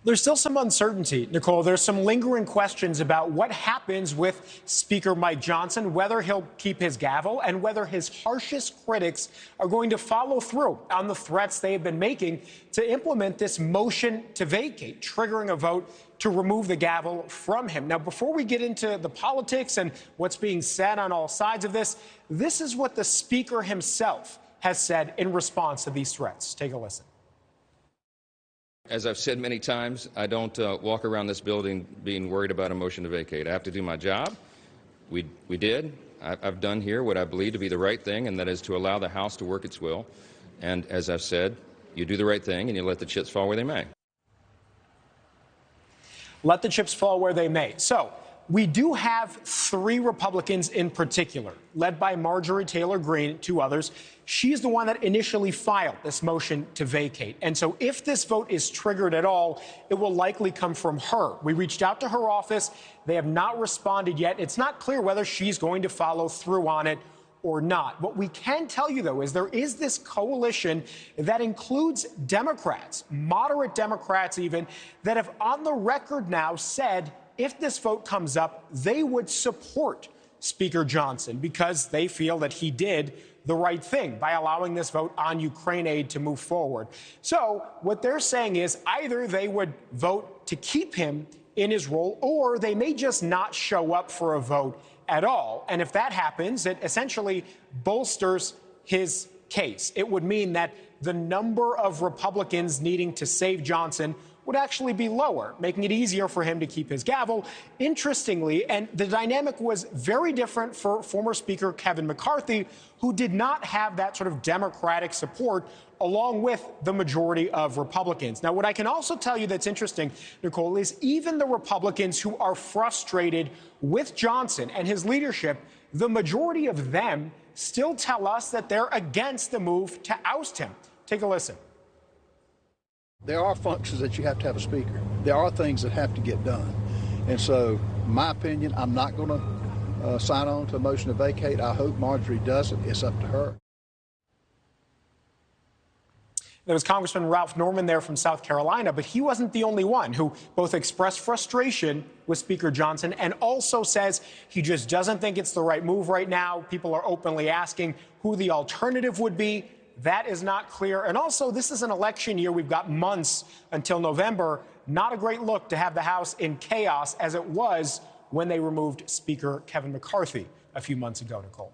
There's still some uncertainty, Nicole. There's some lingering questions about what happens with Speaker Mike Johnson, whether he'll keep his gavel, and whether his harshest critics are going to follow through on the threats they have been making to implement this motion to vacate, triggering a vote to remove the gavel from him. Now, before we get into the politics and what's being said on all sides of this is what the Speaker himself has said in response to these threats. Take a listen. As I've said many times, I don't walk around this building being worried about a motion to vacate. I have to do my job. We did. I've done here what I believe to be the right thing, and that is to allow the House to work its will. And as I've said, you do the right thing and you let the chips fall where they may. Let the chips fall where they may. So we do have three Republicans in particular, led by Marjorie Taylor Greene, two others. She's the one that initially filed this motion to vacate. And so if this vote is triggered at all, it will likely come from her. We reached out to her office. They have not responded yet. It's not clear whether she's going to follow through on it or not. What we can tell you, though, is there is this coalition that includes Democrats, moderate Democrats even, that have on the record now said if this vote comes up, they would support Speaker Johnson because they feel that he did the right thing by allowing this vote on Ukraine aid to move forward. So what they're saying is either they would vote to keep him in his role, or they may just not show up for a vote at all. And if that happens, it essentially bolsters his case. It would mean that the number of Republicans needing to save Johnson would actually be lower, making it easier for him to keep his gavel. Interestingly, and the dynamic was very different for former Speaker Kevin McCarthy, who did not have that sort of Democratic support along with the majority of Republicans. Now, what I can also tell you that's interesting, Nicole, is even the Republicans who are frustrated with Johnson and his leadership, the majority of them still tell us that they're against the move to oust him. Take a listen. There are functions that you have to have a speaker. There are things that have to get done. And so, my opinion, I'm not going to sign on to a motion to vacate. I hope Marjorie does it. It's up to her. There was Congressman Ralph Norman there from South Carolina, but he wasn't the only one who both expressed frustration with Speaker Johnson and also says he just doesn't think it's the right move right now. People are openly asking who the alternative would be. That is not clear. And also, this is an election year. We've got months until November. Not a great look to have the House in chaos as it was when they removed Speaker Kevin McCarthy a few months ago, Nicole.